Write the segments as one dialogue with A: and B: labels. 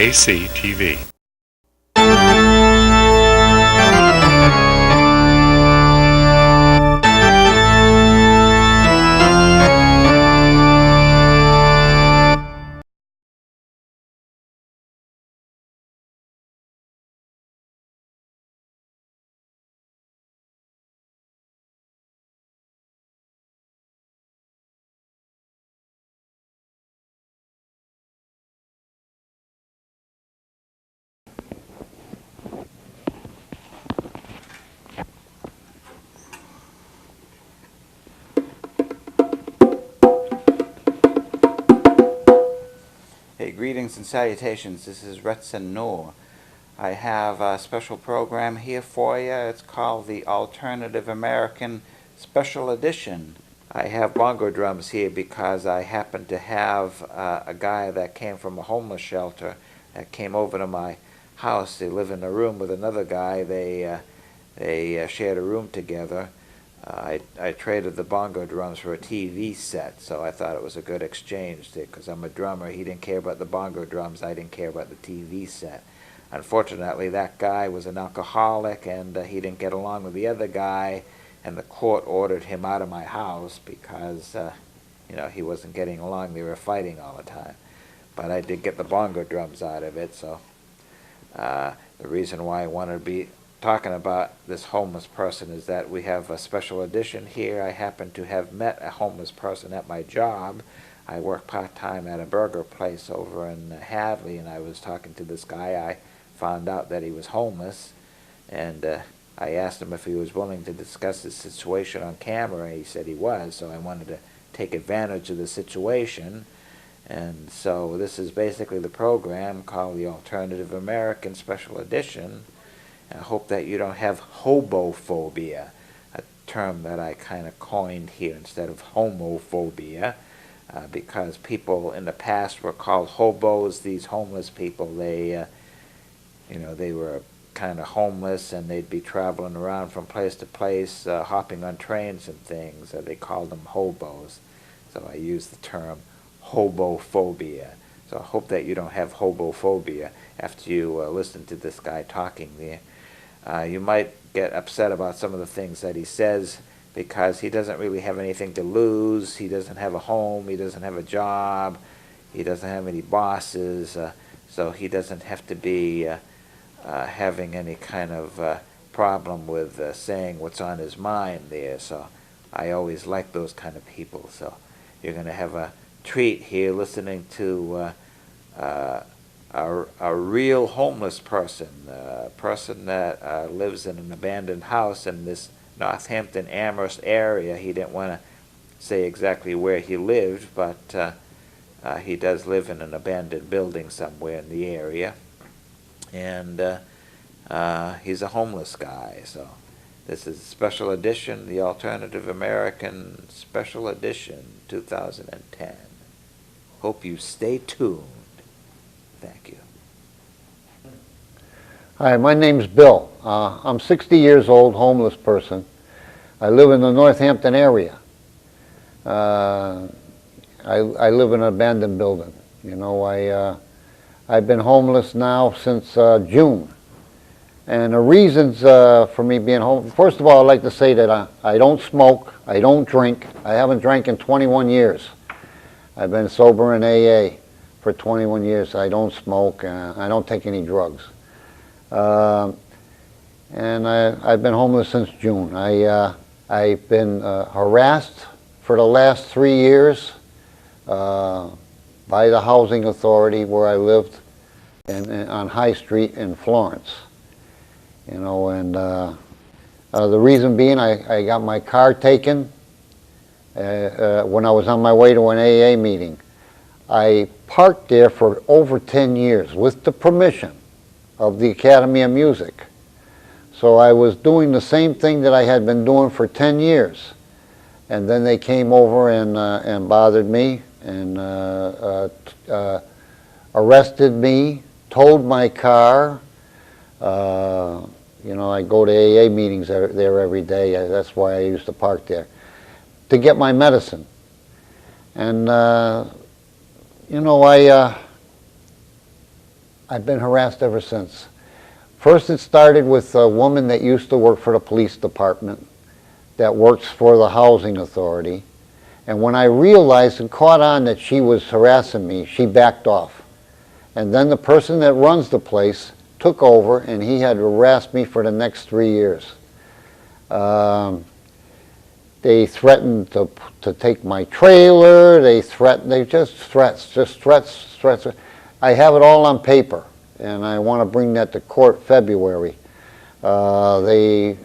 A: KCTV.
B: Hey, greetings and salutations. This is Retson Noor. I have a special program here for you. It's called the Alternative American Special Edition. I have bongo drums here because I happen to have a guy that came from a homeless shelter that came over to my house. They live in a room with another guy. They shared a room together. I traded the bongo drums for a TV set, so I thought it was a good exchange because I'm a drummer. He didn't care about the bongo drums. I didn't care about the TV set. Unfortunately, that guy was an alcoholic, and he didn't get along with the other guy, and the court ordered him out of my house because he wasn't getting along. They were fighting all the time. But I did get the bongo drums out of it, so the reason why I wanted to be talking about this homeless person is that we have a special edition here. I happen to have met a homeless person at my job. I work part-time at a burger place over in Hadley, and I was talking to this guy. I found out that he was homeless, and I asked him if he was willing to discuss his situation on camera. He said he was, so I wanted to take advantage of the situation. And so this is basically the program called the Alternative American Special Edition. I hope that you don't have hobophobia, a term that I kind of coined here instead of homophobia, because people in the past were called hobos. These homeless people, they were kind of homeless, and they'd be traveling around from place to place, hopping on trains and things. They called them hobos. So I use the term hobophobia. So I hope that you don't have hobophobia after you listen to this guy talking there. You might get upset about some of the things that he says because he doesn't really have anything to lose. He doesn't have a home. He doesn't have a job. He doesn't have any bosses. So he doesn't have to be having any kind of problem with saying what's on his mind there. So I always like those kind of people. So you're going to have a treat here listening to a real homeless person, a person that lives in an abandoned house in this Northampton, Amherst area. He didn't want to say exactly where he lived, but he does live in an abandoned building somewhere in the area. And he's a homeless guy. So this is a special edition, the Alternative American Special Edition 2010. Hope you stay tuned. Thank you.
C: Hi, my name's Bill. I'm 60 years old, homeless person. I live in the Northampton area. I live in an abandoned building. I've been homeless now since June. And the reasons for me being homeless, first of all, I'd like to say that I don't smoke, I don't drink. I haven't drank in 21 years. I've been sober in AA for 21 years. I don't smoke, I don't take any drugs. And I've been homeless since June. I've been harassed for the last 3 years by the housing authority where I lived on High Street in Florence. The reason being I got my car taken when I was on my way to an AA meeting. I parked there for over 10 years with the permission of the Academy of Music. So I was doing the same thing that I had been doing for 10 years. And then they came over and bothered me and arrested me, towed my car. I go to AA meetings there every day. That's why I used to park there, to get my medicine. And I I've been harassed ever since. First it started with a woman that used to work for the police department that works for the housing authority. And when I realized and caught on that she was harassing me, she backed off. And then the person that runs the place took over, and he had harassed me for the next 3 years. They threatened to take my trailer. They just threats. I have it all on paper, and I want to bring that to court February. They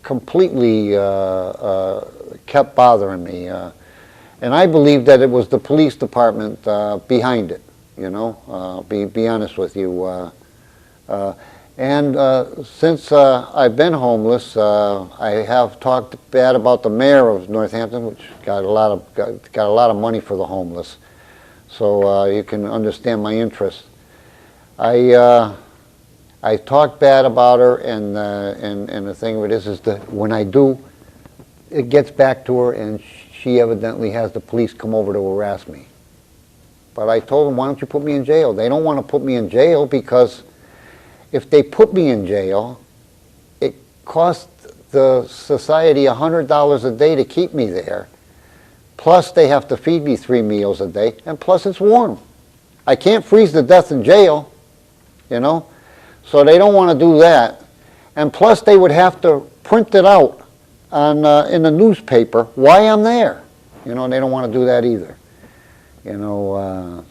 C: completely kept bothering me, and I believe that it was the police department behind it. You know, be honest with you. Since I've been homeless, I have talked bad about the mayor of Northampton, which got a lot of money for the homeless. So you can understand my interest. I talked bad about her, and the thing of it is that when I do, it gets back to her, and she evidently has the police come over to harass me. But I told them, why don't you put me in jail? They don't want to put me in jail because if they put me in jail, it costs the society $100 a day to keep me there. Plus they have to feed me 3 meals a day, and plus it's warm. I can't freeze to death in jail, you know. So they don't want to do that. And plus they would have to print it out on in the newspaper why I'm there. You know, they don't want to do that either. You know,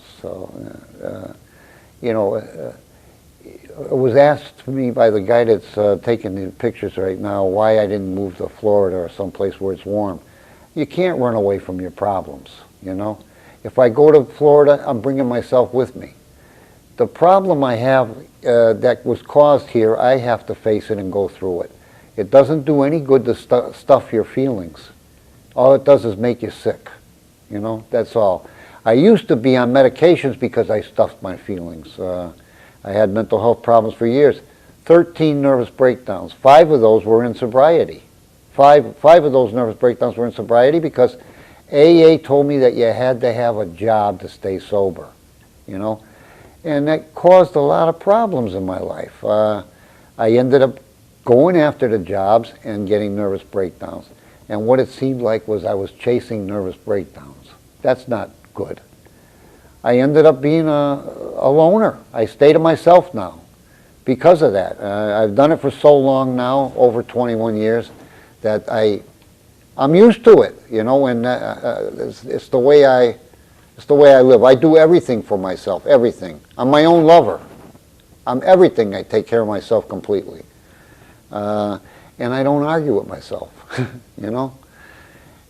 C: it was asked to me by the guy that's taking the pictures right now why I didn't move to Florida or someplace where it's warm. You can't run away from your problems, you know. If I go to Florida, I'm bringing myself with me. The problem I have that was caused here, I have to face it and go through it. It doesn't do any good to stuff your feelings. All it does is make you sick, you know, that's all. I used to be on medications because I stuffed my feelings. I had mental health problems for years. 13 nervous breakdowns. 5 of those were in sobriety. Five of those nervous breakdowns were in sobriety because AA told me that you had to have a job to stay sober, you know. And that caused a lot of problems in my life. I ended up going after the jobs and getting nervous breakdowns. And what it seemed like was I was chasing nervous breakdowns. That's not good. I ended up being a loner. I stay to myself now because of that. I've done it for so long now, over 21 years, that I'm used to it, you know, and it's the way I live. I do everything for myself, everything. I'm my own lover. I'm everything. I take care of myself completely. And I don't argue with myself, you know.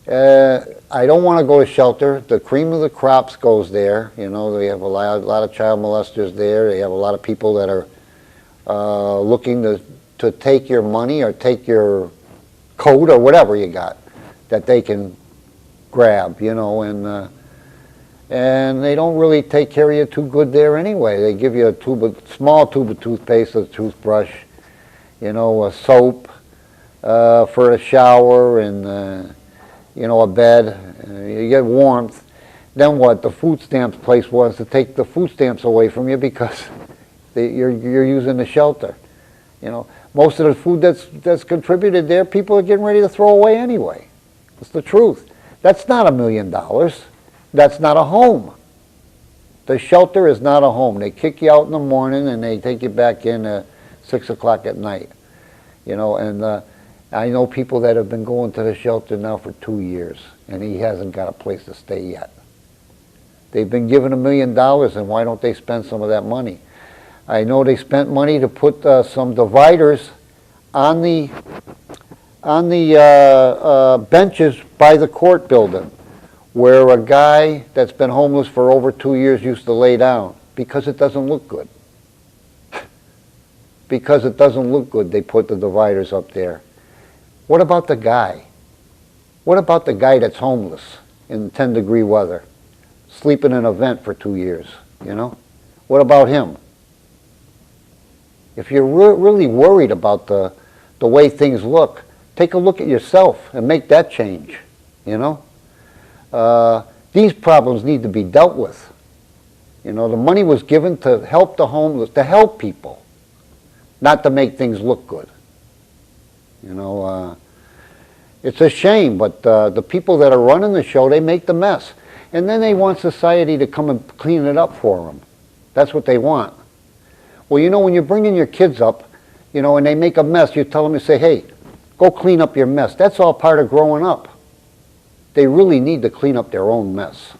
C: I don't want to go to shelter. The cream of the crops goes there. You know, they have a lot of child molesters there. They have a lot of people that are looking to take your money or take your coat or whatever you got that they can grab, you know, and they don't really take care of you too good there anyway. They give you a small tube of toothpaste, a toothbrush, you know, a soap for a shower, and you know, a bed. You get warmth. Then what? The food stamps place wants to take the food stamps away from you because you're using the shelter. You know, most of the food that's contributed there, people are getting ready to throw away anyway. It's the truth. That's not $1 million. That's not a home. The shelter is not a home. They kick you out in the morning and they take you back in at 6 o'clock at night. You know, and I know people that have been going to the shelter now for 2 years, and he hasn't got a place to stay yet. They've been given $1 million, and why don't they spend some of that money? I know they spent money to put some dividers on the benches by the court building, where a guy that's been homeless for over 2 years used to lay down, because it doesn't look good. Because it doesn't look good, they put the dividers up there. What about the guy? What about the guy that's homeless in 10-degree weather, sleeping in a vent for 2 years, you know? What about him? If you're really worried about the way things look, take a look at yourself and make that change, you know? These problems need to be dealt with. You know, the money was given to help the homeless, to help people, not to make things look good. You know, it's a shame, but the people that are running the show, they make the mess. And then they want society to come and clean it up for them. That's what they want. Well, you know, when you're bringing your kids up, you know, and they make a mess, you tell them, you say, hey, go clean up your mess. That's all part of growing up. They really need to clean up their own mess.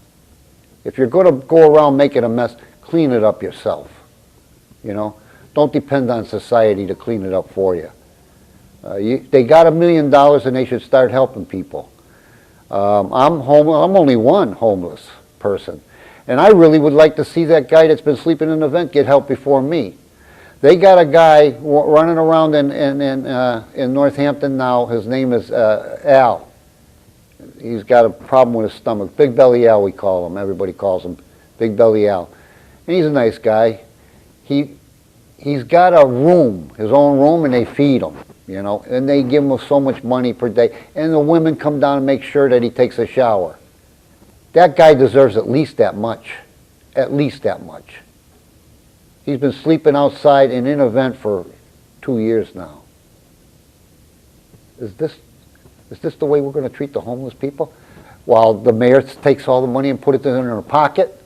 C: If you're going to go around making a mess, clean it up yourself. You know, don't depend on society to clean it up for you. They got $1 million and they should start helping people. I'm only one homeless person. And I really would like to see that guy that's been sleeping in the vent get help before me. They got a guy running around in Northampton now. His name is Al. He's got a problem with his stomach. Big Belly Al, we call him. Everybody calls him Big Belly Al. And he's a nice guy. He's got a room, his own room, and they feed him, you know. And they give him so much money per day. And the women come down and make sure that he takes a shower. That guy deserves at least that much. At least that much. He's been sleeping outside in an event for 2 years now. Is this the way we're going to treat the homeless people? While the mayor takes all the money and puts it in her pocket?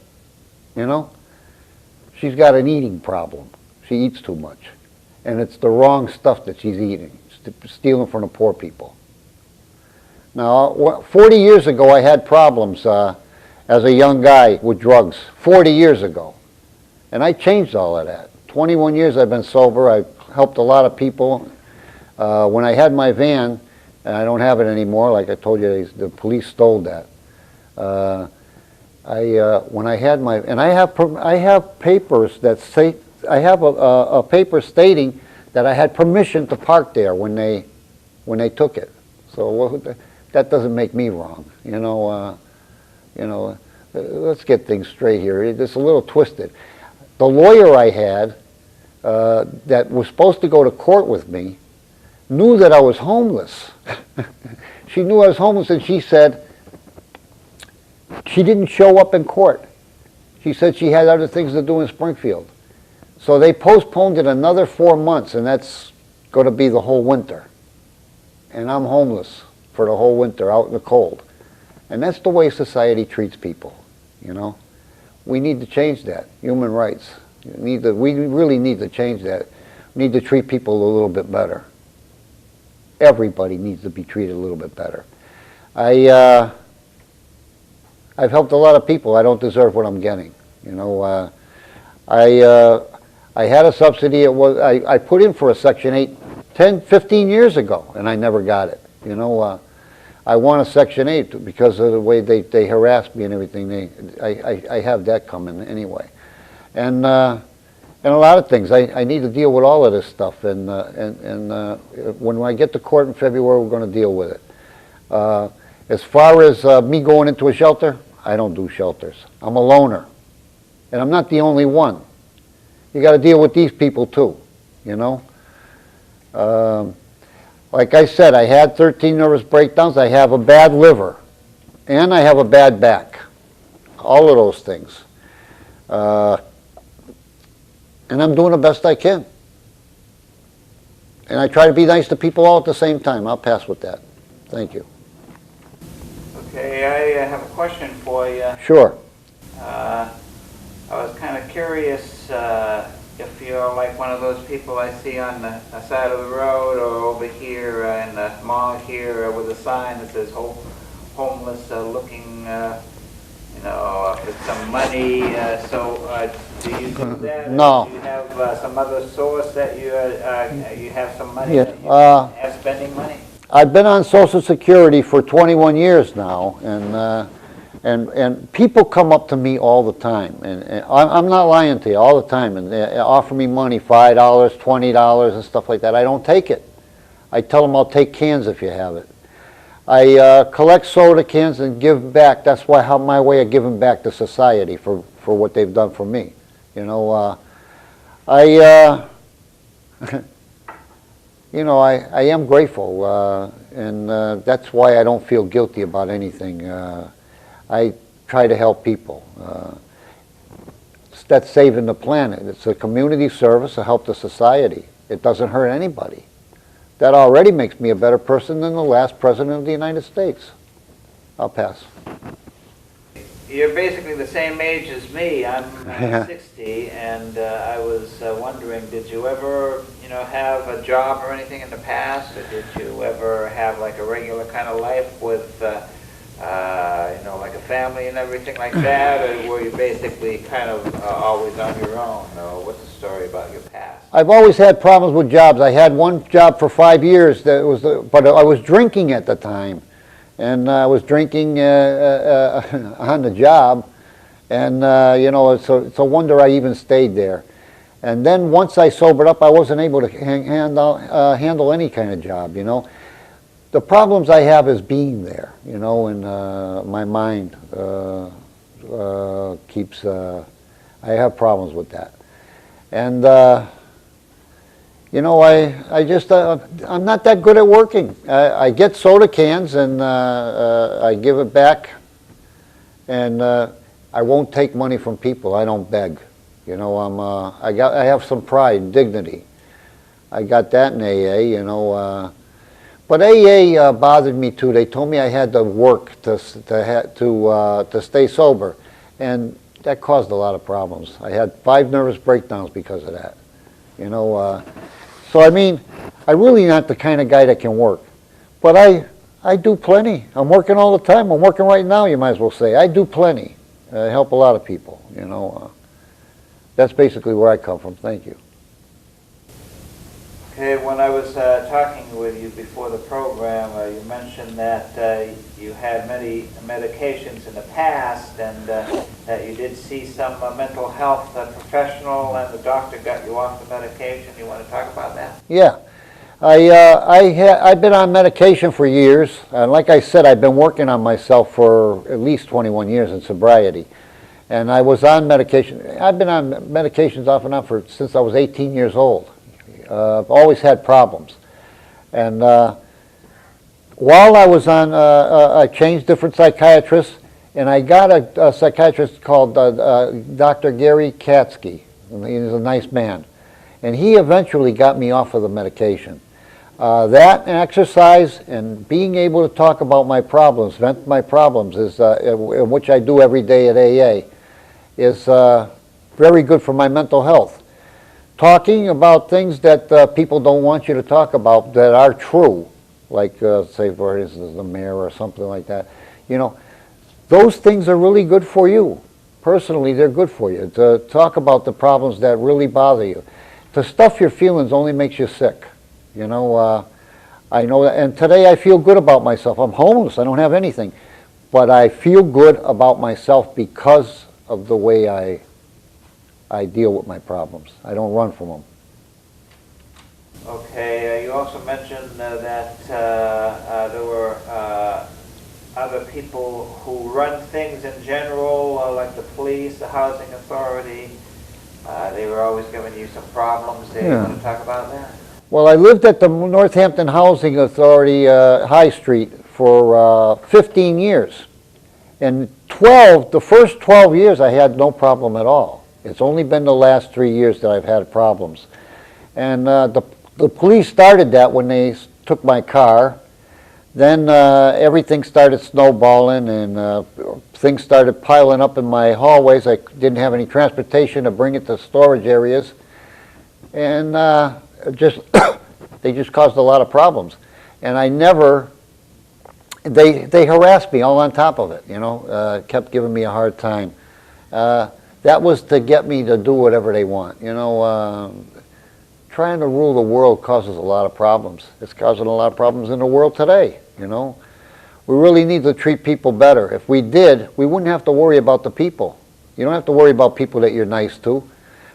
C: You know? She's got an eating problem. She eats too much. And it's the wrong stuff that she's eating. Stealing from the poor people. Now, 40 years ago I had problems as a young guy with drugs. 40 years ago. And I changed all of that. 21 years I've been sober. I've helped a lot of people. When I had my van, and I don't have it anymore, like I told you, the police stole that. When I had my, and I have papers that say, I have a paper stating that I had permission to park there when they took it. So that doesn't make me wrong, you know. Let's get things straight here. It's a little twisted. The lawyer I had that was supposed to go to court with me knew that I was homeless. She knew I was homeless, and she said she didn't show up in court. She said she had other things to do in Springfield. So they postponed it another 4 months, and that's going to be the whole winter. And I'm homeless for the whole winter out in the cold. And that's the way society treats people, you know. We need to change that. Human rights. We really need to change that. We need to treat people a little bit better. Everybody needs to be treated a little bit better. I've helped a lot of people. I don't deserve what I'm getting. You know, I had a subsidy. I put in for a Section 8 10, 15 years ago, and I never got it. You know, I want a Section 8 because of the way they harassed me and everything. I have that coming anyway. And a lot of things. I need to deal with all of this stuff. And when I get to court in February, we're going to deal with it. As far as me going into a shelter, I don't do shelters. I'm a loner. And I'm not the only one. You got to deal with these people too, you know. Like I said, I had 13 nervous breakdowns. I have a bad liver. And I have a bad back. All of those things. And I'm doing the best I can. And I try to be nice to people all at the same time. I'll pass with that. Thank you.
B: Okay, I have a question for you.
C: Sure.
B: I was kind of curious if you're like one of those people I see on the side of the road or over here in the mall here with a sign that says homeless looking, you know, for some money. Do you do that?
C: No.
B: Do you have some other source that you have some money?
C: Yeah,
B: that you have spending money?
C: I've been on Social Security for 21 years now, and people come up to me all the time, and I'm not lying to you, all the time, and they offer me money, $5, $20, and stuff like that. I don't take it. I tell them I'll take cans if you have it. I collect soda cans and give back. That's my way of giving back to society for what they've done for me. You know, you know, I am grateful, and that's why I don't feel guilty about anything. I try to help people. that's saving the planet. It's a community service to help the society. It doesn't hurt anybody. That already makes me a better person than the last president of the United States. I'll pass.
B: You're basically the same age as me. I'm
C: Yeah.
B: 60, and I was wondering, did you ever, have a job or anything in the past, or did you ever have like a regular kind of life with, like a family and everything like that, or were you basically kind of always on your own? Or what's the story about your past?
C: I've always had problems with jobs. I had one job for 5 years, but I was drinking at the time. And I was drinking on the job, and it's a wonder I even stayed there. And then once I sobered up, I wasn't able to handle any kind of job. The problems I have is being there. And my mind keeps. I have problems with that, and. I'm not that good at working. I get soda cans and I give it back, and I won't take money from people. I don't beg. I have some pride, dignity. I got that in AA. But AA bothered me too. They told me I had to work to stay sober, and that caused a lot of problems. I had 5 nervous breakdowns because of that. So I'm really not the kind of guy that can work. But I do plenty. I'm working all the time. I'm working right now, you might as well say. I do plenty. I help a lot of people, That's basically where I come from. Thank you.
B: Okay, when I was talking with you before the program, you mentioned that you had many medications in the past, and that you did see some mental health professional, and the doctor got you off the medication. You want to talk about that?
C: Yeah. I've been on medication for years, and like I said, I've been working on myself for at least 21 years in sobriety. And I was on medication. I've been on medications off and on since I was 18 years old. I've always had problems. And while I was on, I changed different psychiatrists, and I got a psychiatrist called Dr. Gary Katsky. He's a nice man. And he eventually got me off of the medication. That and exercise and being able to talk about my problems, vent my problems, which I do every day at AA, is very good for my mental health. Talking about things that people don't want you to talk about that are true, like say for instance the mayor or something like that, those things are really good for you. Personally, they're good for you. To talk about the problems that really bother you. To stuff your feelings only makes you sick. I know that, and today I feel good about myself. I'm homeless, I don't have anything, but I feel good about myself because of the way I deal with my problems. I don't run from them.
B: Okay, you also mentioned that there were other people who run things in general, like the police, the housing authority. They were always giving you some problems. Do you want to talk about that?
C: Well, I lived at the Northampton Housing Authority, High Street, for 15 years. And the first 12 years I had no problem at all. It's only been the last 3 years that I've had problems. And the police started that when they took my car. Then everything started snowballing, and things started piling up in my hallways. I didn't have any transportation to bring it to storage areas. And they just caused a lot of problems. And they harassed me all on top of it, kept giving me a hard time. That was to get me to do whatever they want. Trying to rule the world causes a lot of problems. It's causing a lot of problems in the world today, We really need to treat people better. If we did, we wouldn't have to worry about the people. You don't have to worry about people that you're nice to.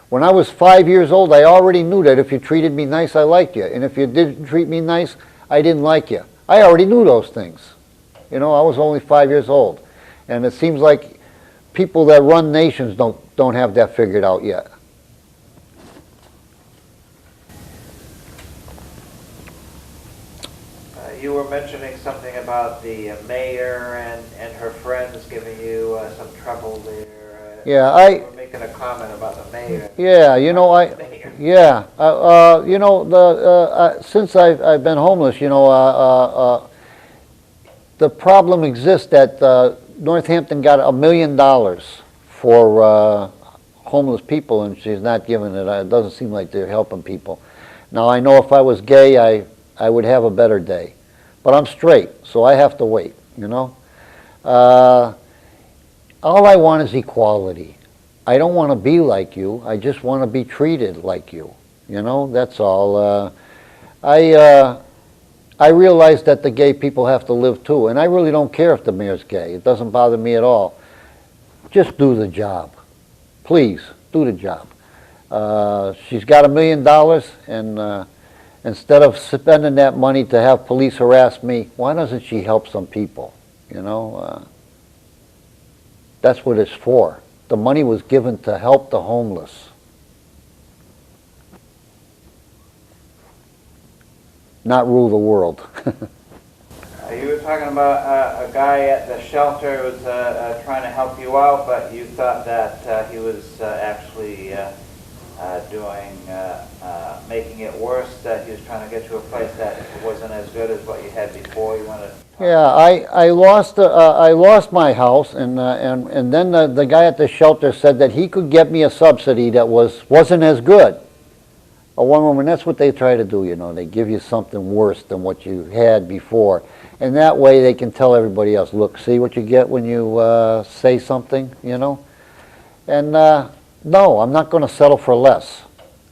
C: When I was 5 years old, I already knew that if you treated me nice, I liked you. And if you didn't treat me nice, I didn't like you. I already knew those things. I was only 5 years old. And it seems like people that run nations don't have that figured out yet.
B: You were mentioning something about the mayor and her friends giving you some trouble there.
C: Yeah,
B: You were making a comment about the mayor.
C: yeah, you know,
B: Mayor.
C: yeah, you know, since I've been homeless, you know, the problem exists that Northampton got $1 million for homeless people, and she's not giving it. It doesn't seem like they're helping people. Now, I know if I was gay, I would have a better day. But I'm straight, so I have to wait, you know. All I want is equality. I don't want to be like you. I just want to be treated like you. You know, that's all. I realize that the gay people have to live too, and I really don't care if the mayor's gay. It doesn't bother me at all. Just do the job. Please, do the job. She's got $1 million, and instead of spending that money to have police harass me, why doesn't she help some people? You know, that's what it's for. The money was given to help the homeless. Not rule the world.
B: You were talking about a guy at the shelter who was trying to help you out, but you thought that he was actually making it worse, that he was trying to get to a place that wasn't as good as what you had before. You wanted to...
C: Yeah, I lost my house, and then the guy at the shelter said that he could get me a subsidy that wasn't as good. A one-room, and that's what they try to do, you know. They give you something worse than what you had before. And that way they can tell everybody else, look, see what you get when you say something, you know. And no, I'm not going to settle for less.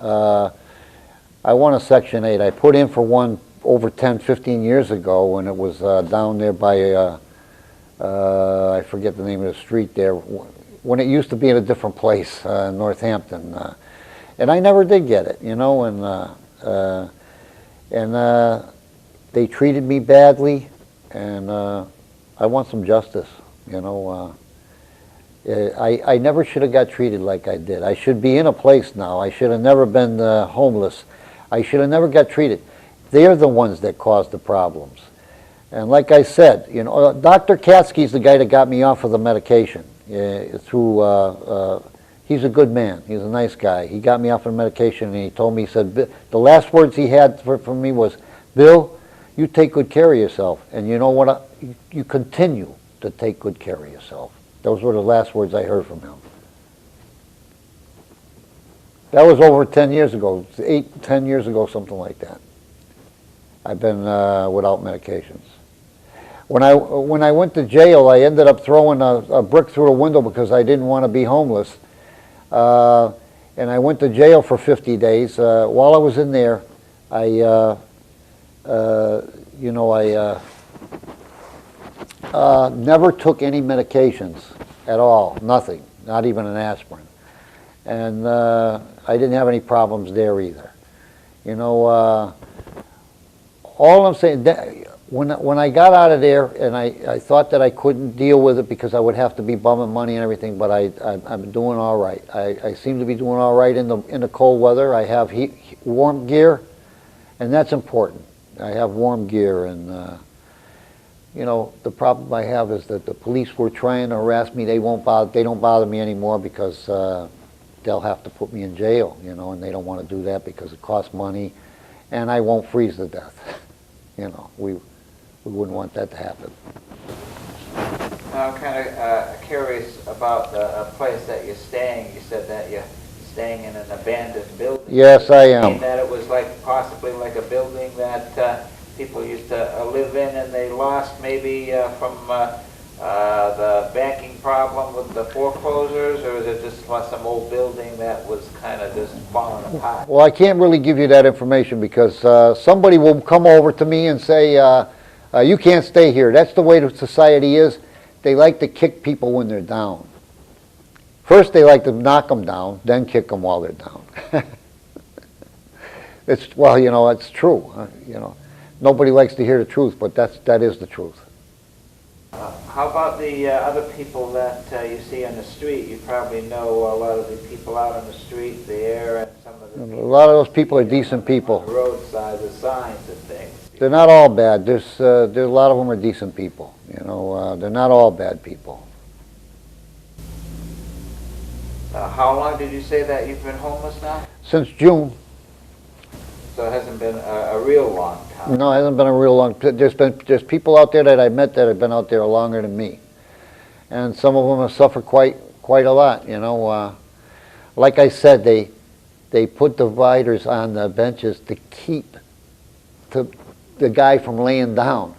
C: I want a Section 8. I put in for one over 10, 15 years ago when it was down there by, I forget the name of the street there, when it used to be in a different place, Northampton. And I never did get it, you know, and they treated me badly, and I want some justice, you know. I never should have got treated like I did. I should be in a place now. I should have never been homeless. I should have never got treated. They're the ones that caused the problems. And like I said, you know, Dr. Katsky's the guy that got me off of the medication through. He's a good man. He's a nice guy. He got me off of medication, and he told me, he said, the last words he had for me was, Bill, you take good care of yourself. And you know what? You continue to take good care of yourself. Those were the last words I heard from him. That was over 10 years ago, 8, 10 years ago, something like that. I've been without medications. When I went to jail, I ended up throwing a brick through a window because I didn't want to be homeless. And I went to jail for 50 days. While I was in there, I never took any medications at all, nothing, not even an aspirin. And I didn't have any problems there either. You know, all I'm saying, when I got out of there, and I thought that I couldn't deal with it because I would have to be bumming money and everything, but I'm doing all right. I seem to be doing all right in the cold weather. I have warm gear, and that's important. I have warm gear, and you know, the problem I have is that the police were trying to harass me. They don't bother me anymore because they'll have to put me in jail, you know, and they don't want to do that because it costs money, and I won't freeze to death. You know, we wouldn't want that to happen.
B: I'm kind of curious about the place that you're staying. You said that you're staying in an abandoned building.
C: Yes, I am.
B: And that it was like possibly like a building that people used to live in, and they lost maybe from the banking problem with the foreclosures, or is it just like some old building that was kind of just falling apart?
C: Well, I can't really give you that information because somebody will come over to me and say, you can't stay here. That's the way the society is. They like to kick people when they're down. First they like to knock them down, then kick them while they're down. Well, you know, it's true. You know, nobody likes to hear the truth, but that is the truth.
B: How about the other people that you see on the street? You probably know a lot of the people out on the street there, and some of the
C: A lot of those people are decent people.
B: on the roadside, the signs and things.
C: They're not all bad. There's a lot of them are decent people. You know, they're not all bad people.
B: How long did you say that you've been homeless now?
C: Since June.
B: So it hasn't been a real long time.
C: No, it hasn't been a real long. There's people out there that I met that have been out there longer than me, and some of them have suffered quite a lot. You know, like I said, they put dividers on the benches to keep the guy from laying down.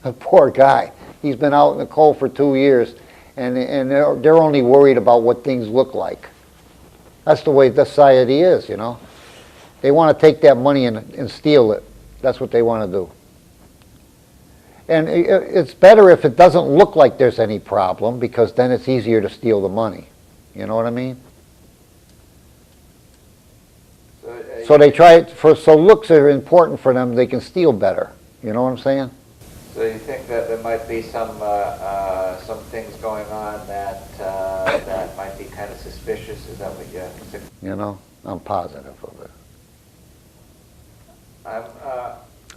C: The poor guy. He's been out in the cold for 2 years, and they're only worried about what things look like. That's the way society is, you know. They want to take that money and steal it. That's what they want to do. And it's better if it doesn't look like there's any problem, because then it's easier to steal the money. You know what I mean? So they try it so looks are important for them. They can steal better. You know what I'm saying?
B: So you think that there might be some things going on that might be kind of suspicious? Is that what you think?
C: You know, I'm positive of it.
B: I'm,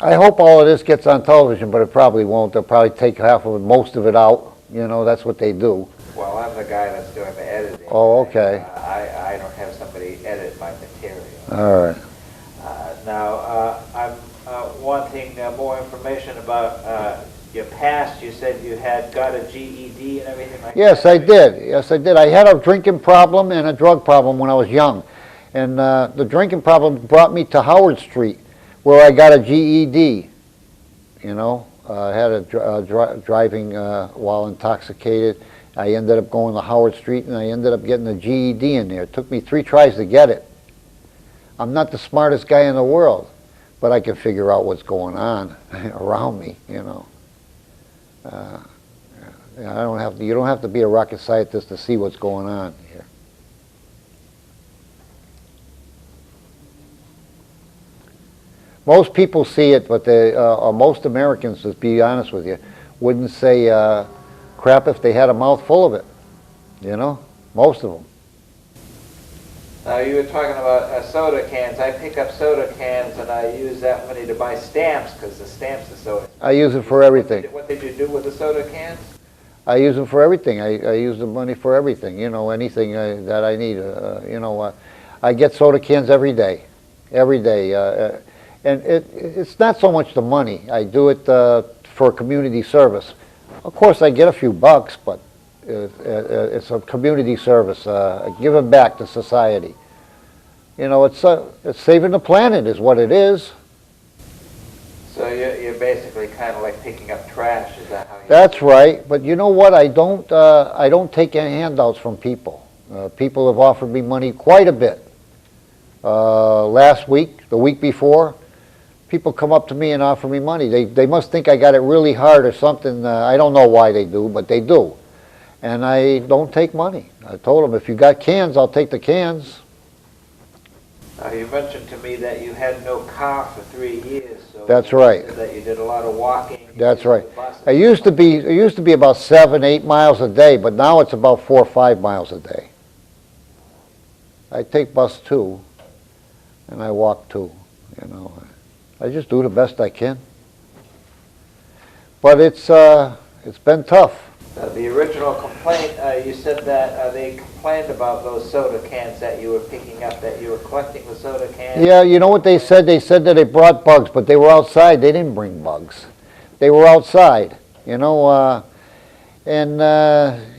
C: I hope all of this gets on television, but it probably won't. They'll probably take half of it, most of it out. You know, that's what they do.
B: Well, I'm the guy that's doing the editing.
C: Oh, okay.
B: I don't have somebody edit my material.
C: All right.
B: Now, I'm wanting more information about your past. You said you had got a GED and everything like that?
C: Yes, I did. Yes, I did. I had a drinking problem and a drug problem when I was young. And the drinking problem brought me to Howard Street, where I got a GED. You know, I had a driving while intoxicated. I ended up going to Howard Street, and I ended up getting a GED in there. It took me 3 tries to get it. I'm not the smartest guy in the world, but I can figure out what's going on around me, you know. You don't have to be a rocket scientist to see what's going on here. Most people see it, but most Americans, to be honest with you, wouldn't say crap if they had a mouthful of it. You know, most of them.
B: Now, you were talking about soda cans. I pick up soda cans and I use that money to buy stamps, because the stamps are so...
C: I use it for everything.
B: What did you do with the soda cans?
C: I use them for everything. I use the money for everything, you know, anything that I need. You know, I get soda cans every day. Every day. And it's not so much the money. I do it for community service. Of course, I get a few bucks, but it's a community service, giving back to society. You know, it's saving the planet is what it is.
B: So you're basically kind of like picking up trash, is that how you...
C: That's right, but you know what? I don't take any handouts from people. People have offered me money quite a bit. Last week, the week before, people come up to me and offer me money. They must think I got it really hard or something. I don't know why they do, but they do. And I don't take money. I told them, if you got cans, I'll take the cans.
B: You mentioned to me that you had no car for 3 years. So
C: that's right.
B: That you did a lot of walking.
C: That's right. It used to be about 7-8 miles a day, but now it's about 4 or 5 miles a day. I take bus too, and I walk too. You know, I just do the best I can. But it's been tough.
B: The original complaint, you said that they complained about those soda cans that you were picking up, that you were collecting the soda cans.
C: Yeah, you know what they said? They said that they brought bugs, but they were outside. They didn't bring bugs. They were outside, you know, and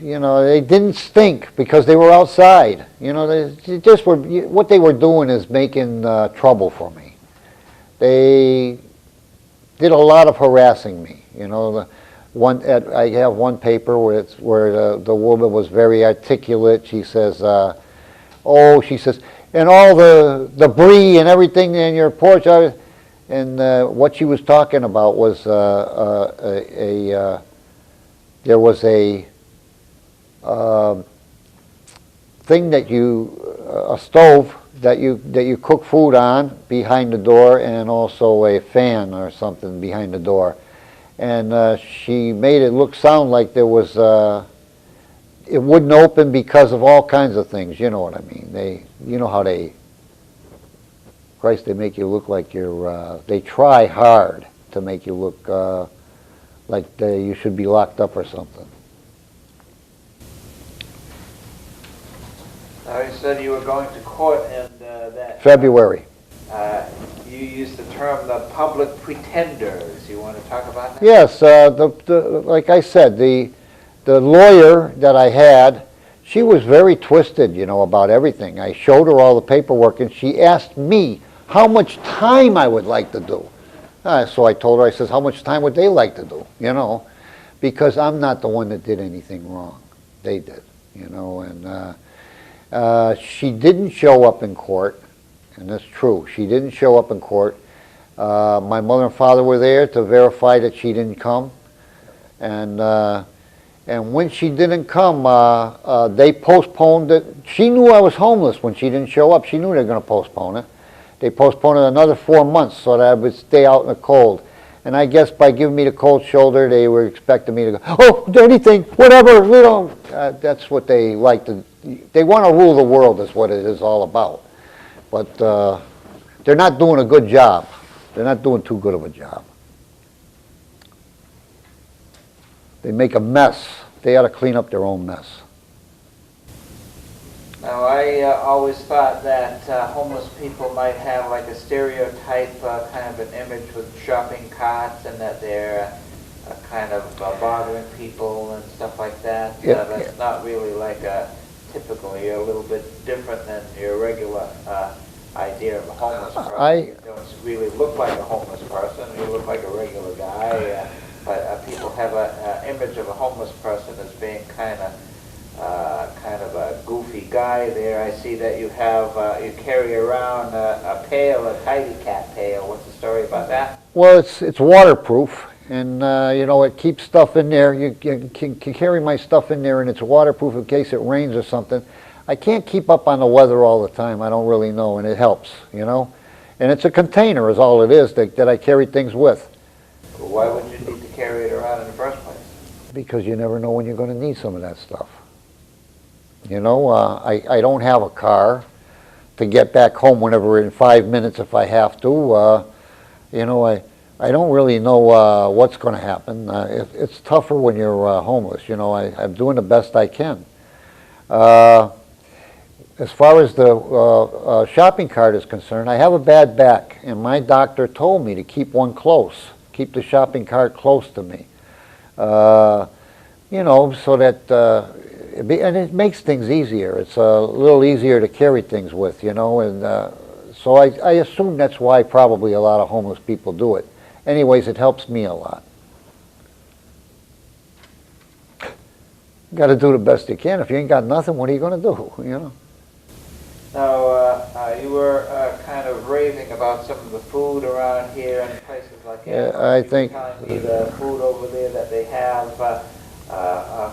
C: you know, they didn't stink because they were outside. You know, they just were. What they were doing is making trouble for me. They did a lot of harassing me. You know, I have one paper where the woman was very articulate. She says, she says, and all the debris and everything in your porch. And what she was talking about was there was a thing that a stove that you cook food on behind the door, and also a fan or something behind the door. And she made it sound like there was, it wouldn't open because of all kinds of things, you know what I mean. You know how they make you look like they try hard to make you look like you should be locked up or something.
B: Now, you said you were going to court and that...
C: February.
B: You used the term the public pretenders. You want to talk about that?
C: Yes, like I said, the lawyer that I had, she was very twisted, you know, about everything. I showed her all the paperwork, and she asked me how much time I would like to do. So I told her, I says, how much time would they like to do, you know? Because I'm not the one that did anything wrong. They did, you know, and she didn't show up in court, and that's true. She didn't show up in court. My mother and father were there to verify that she didn't come, and when she didn't come, they postponed it. She knew I was homeless when she didn't show up. She knew they were going to postpone it. They postponed it another 4 months so that I would stay out in the cold. And I guess by giving me the cold shoulder, they were expecting me to go, oh, anything, whatever, you know. That's what they like to, they want to rule the world is what it is all about. But they're not doing a good job. They're not doing too good of a job. They make a mess. They ought to clean up their own mess.
B: Now, I always thought that homeless people might have like a stereotype, kind of an image with shopping carts, and that they're kind of bothering people and stuff like that.
C: Yeah,
B: that's not really like typically a little bit different than your regular idea of a homeless person. You don't really look like a homeless person. You look like a regular guy. But people have an image of a homeless person as being kind of a goofy guy there. I see that you have, you carry around a pail, a tidy cat pail. What's the story about that?
C: Well, it's waterproof, and you know, it keeps stuff in there. You can carry my stuff in there, and it's waterproof in case it rains or something. I can't keep up on the weather all the time. I don't really know, and it helps, you know. And it's a container is all it is that I carry things with.
B: Well, why would you need to carry it around in the first place?
C: Because you never know when you're going to need some of that stuff. You know, I don't have a car to get back home whenever in 5 minutes if I have to. You know, I don't really know what's going to happen. It's tougher when you're homeless. You know, I'm doing the best I can. As far as the shopping cart is concerned, I have a bad back, and my doctor told me to keep one close, keep the shopping cart close to me. You know, so that and it makes things easier. It's a little easier to carry things with, you know, and so I assume that's why probably a lot of homeless people do it. Anyways, it helps me a lot. Got to do the best you can. If you ain't got nothing, what are you going to do, you know?
B: Now, you were kind of raving about some of the food around here and places like that.
C: Yeah, I think...
B: You were telling me the food over there that they have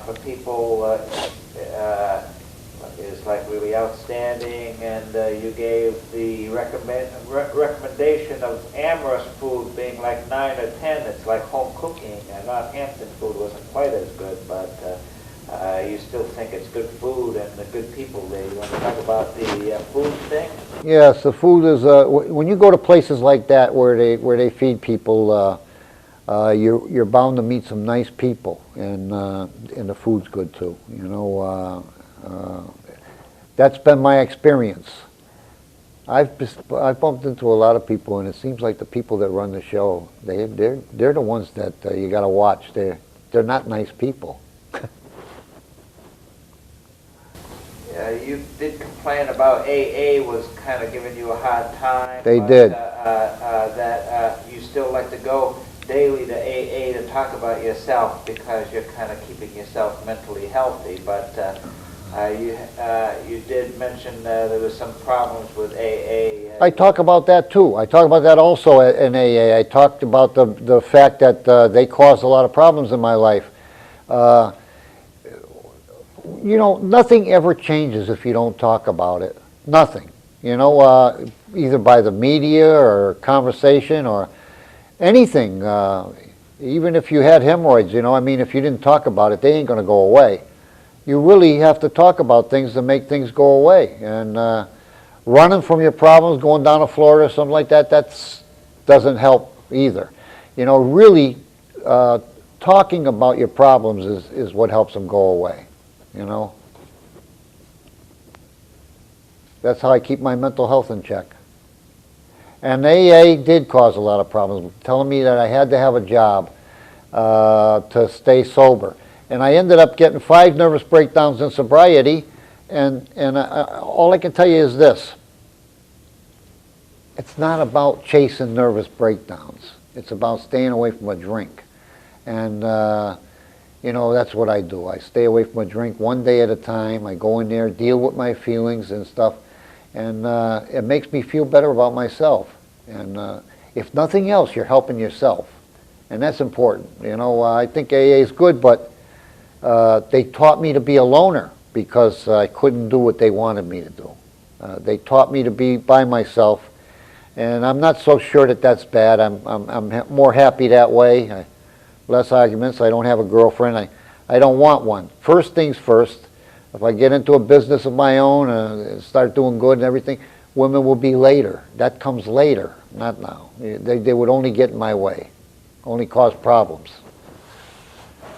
B: for people is like really outstanding, and you gave the recommendation of Amherst food being like 9 or 10. It's like home cooking, and Northampton food wasn't quite as good, but you still think it's good food and the good people there. You want to talk about the food thing? Yes,
C: the food is, when you go to places like that where they feed people, you're bound to meet some nice people, and the food's good too. You know, that's been my experience. I've bumped into a lot of people, and it seems like the people that run the show, they're the ones that you got to watch. They're not nice people.
B: You did complain about AA was kind of giving you a hard time.
C: They did.
B: That you still like to go daily to AA to talk about yourself because you're kind of keeping yourself mentally healthy. But you did mention there was some problems with AA.
C: I talk about that too. I talk about that also in AA. I talked about the fact that they caused a lot of problems in my life. You know, nothing ever changes if you don't talk about it. Nothing. You know, either by the media or conversation or anything. Even if you had hemorrhoids, you know, I mean, if you didn't talk about it, they ain't going to go away. You really have to talk about things to make things go away. And running from your problems, going down to Florida or something like that, doesn't help either. You know, really talking about your problems is what helps them go away. You know? That's how I keep my mental health in check. And AA did cause a lot of problems, telling me that I had to have a job to stay sober. And I ended up getting 5 nervous breakdowns in sobriety, and all I can tell you is this. It's not about chasing nervous breakdowns. It's about staying away from a drink. And, you know, that's what I do. I stay away from a drink one day at a time. I go in there, deal with my feelings and stuff, and it makes me feel better about myself. And if nothing else, you're helping yourself. And that's important. You know, I think AA is good, but they taught me to be a loner because I couldn't do what they wanted me to do. They taught me to be by myself, and I'm not so sure that that's bad. I'm more happy that way. Less arguments. I don't have a girlfriend. I don't want one. First things first. If I get into a business of my own, start doing good and everything, women will be later. That comes later, not now. They would only get in my way, only cause problems.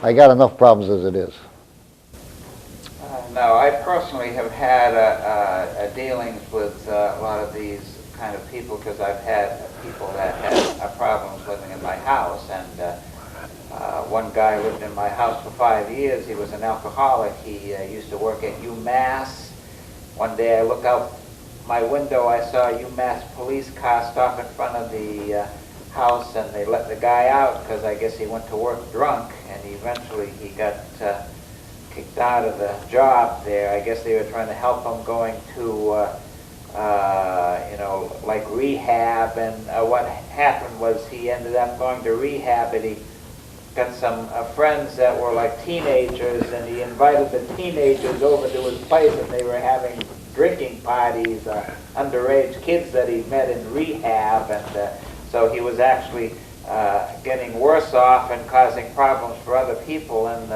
C: I got enough problems as it is.
B: No, I personally have had dealings with a lot of these kind of people because I've had people that had problems living in my house, and one guy lived in my house for 5 years. He was an alcoholic. He used to work at UMass. One day I look out my window, I saw a UMass police car stop in front of the house, and they let the guy out because I guess he went to work drunk, and eventually he got kicked out of the job there. I guess they were trying to help him going to you know, like rehab, and what happened was he ended up going to rehab, and he got some friends that were like teenagers, and he invited the teenagers over to his place, and they were having drinking parties, underage kids that he met in rehab, and so he was actually getting worse off and causing problems for other people, and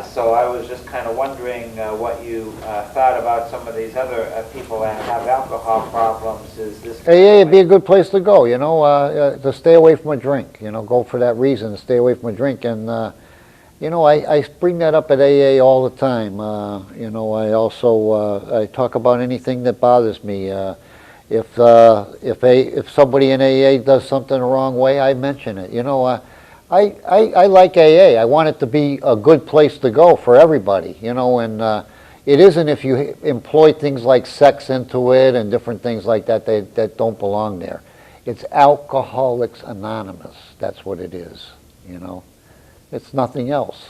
B: so I was just kind of wondering what you thought about some of these other people that have alcohol problems. Is this
C: AA would be a good place to go, you know, to stay away from a drink, you know, go for that reason, to stay away from a drink. And, you know, I bring that up at AA all the time. You know, I also, I talk about anything that bothers me. If somebody in AA does something the wrong way, I mention it. You know, I like AA. I want it to be a good place to go for everybody, you know, and it isn't if you employ things like sex into it and different things like that that don't belong there. It's Alcoholics Anonymous. That's what it is, you know. It's nothing else.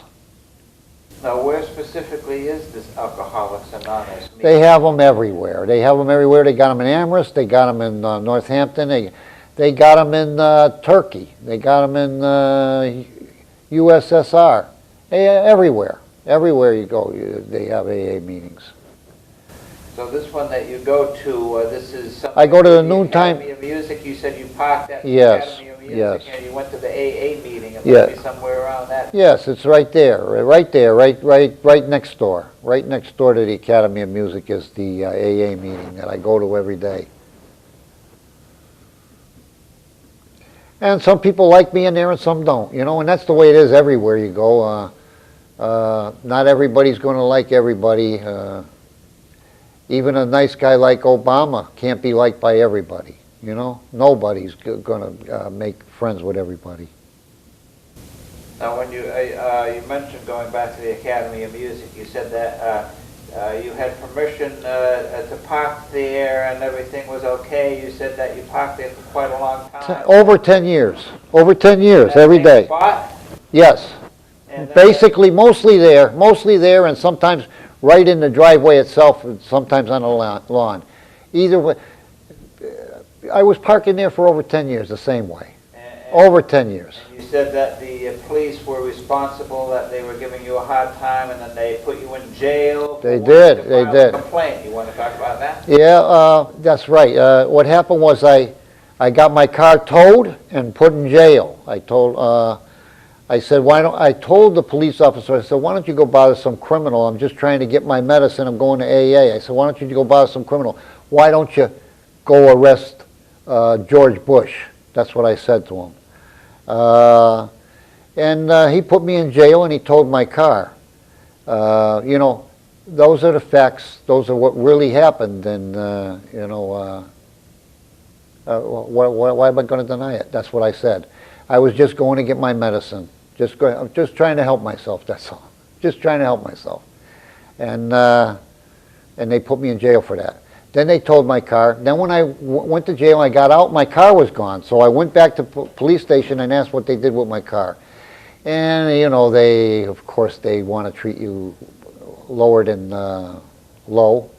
B: Now, where specifically is this Alcoholics Anonymous meeting?
C: They have them everywhere. They have them everywhere. They got them in Amherst. They got them in Northampton. They got them in Turkey. They got them in USSR. Everywhere. Everywhere you go, they have AA meetings.
B: So this one that you go to, this is something
C: I go to the
B: noontime
C: noontime.
B: Academy of Music. You said you parked at the
C: Yes,
B: Academy of Music,
C: yes.
B: and you went to the AA meeting, and
C: Yes.
B: maybe somewhere around that.
C: Yes, it's right there, right next door. Right next door to the Academy of Music is the AA meeting that I go to every day. And some people like me in there and some don't, you know, and that's the way it is everywhere you go. Not everybody's going to like everybody. Even a nice guy like Obama can't be liked by everybody, you know. Nobody's going to make friends with everybody.
B: Now, when you mentioned going back to the Academy of Music, you said that you had permission to park there and everything was okay. You said that you parked there for quite a long time.
C: Over 10 years. Over 10 years, every day.
B: Spot?
C: Yes. Basically, mostly there, and sometimes right in the driveway itself, and sometimes on the lawn. Either way, I was parking there for over 10 years, the same way. Over 10 years.
B: And you said that the police were responsible, that they were giving you a hard time, and then they put you in jail.
C: They did. They did.
B: Complaint. You want to talk about that?
C: Yeah, that's right. What happened was I got my car towed and put in jail. I said, I told the police officer, I said, why don't you go bother some criminal? I'm just trying to get my medicine. I'm going to AA. I said, why don't you go bother some criminal? Why don't you go arrest George Bush? That's what I said to him. And he put me in jail and he towed my car. You know, those are the facts. Those are what really happened, and why am I going to deny it? That's what I said. I was just going to get my medicine. I'm just trying to help myself. That's all. Just trying to help myself, and they put me in jail for that. Then they towed my car. Then when I went to jail, I got out. My car was gone. So I went back to police station and asked what they did with my car. And of course, they want to treat you lower than low.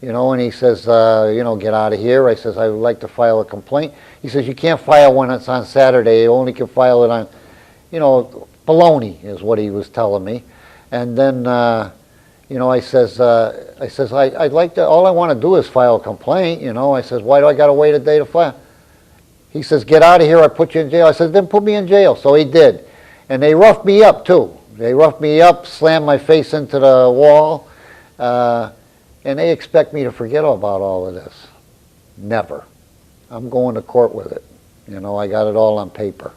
C: And he says, get out of here. I says, I would like to file a complaint. He says, you can't file one that's on Saturday. You only can file it on, baloney is what he was telling me. And then, I says, I'd like to, all I want to do is file a complaint. I says, why do I got to wait a day to file? He says, get out of here. I put you in jail. I said, then put me in jail. So he did. And they roughed me up, too. They roughed me up, slammed my face into the wall. And they expect me to forget about all of this. Never. I'm going to court with it. I got it all on paper.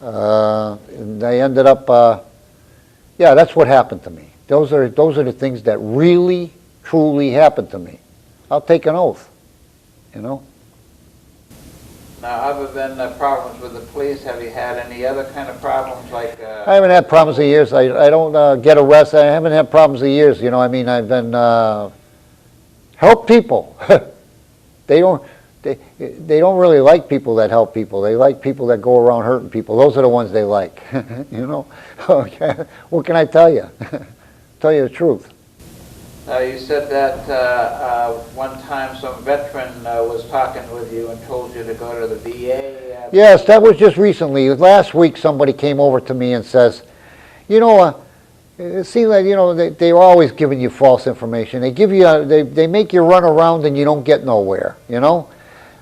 C: And they ended up, that's what happened to me. Those are the things that really, truly happened to me. I'll take an oath,
B: Now, other than problems with the police, have you had any other kind of problems like...
C: I haven't had problems in years. I don't get arrested. I haven't had problems in years. I've been... help people. They don't really like people that help people. They like people that go around hurting people. Those are the ones they like. Okay. What can I tell you? Tell you the truth.
B: You said that one time some veteran was talking with you and told you to go to the VA.
C: Yes, that was just recently. Last week somebody came over to me and says, it seems like, they're always giving you false information. They give you, they make you run around and you don't get nowhere,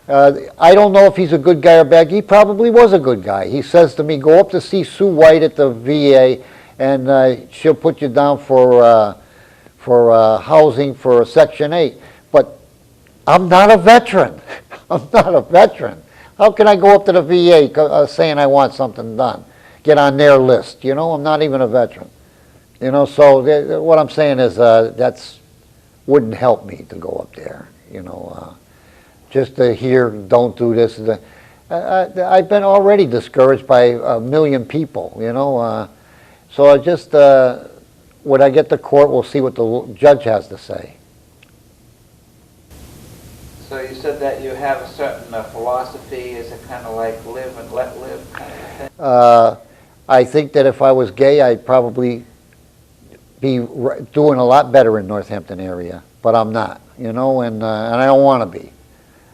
C: I don't know if he's a good guy or bad. He probably was a good guy. He says to me, go up to see Sue White at the VA and she'll put you down for housing for Section 8. But I'm not a veteran. I'm not a veteran. How can I go up to the VA saying I want something done? Get on their list, I'm not even a veteran. So what I'm saying is that's wouldn't help me to go up there, just to hear, don't do this. I've been already discouraged by a million people, so I just, when I get to court, we'll see what the judge has to say.
B: So you said that you have a certain philosophy. Is it kind of like live and let live kind of thing?
C: I think that if I was gay, I'd probably be doing a lot better in Northampton area, but I'm not, and I don't want to be.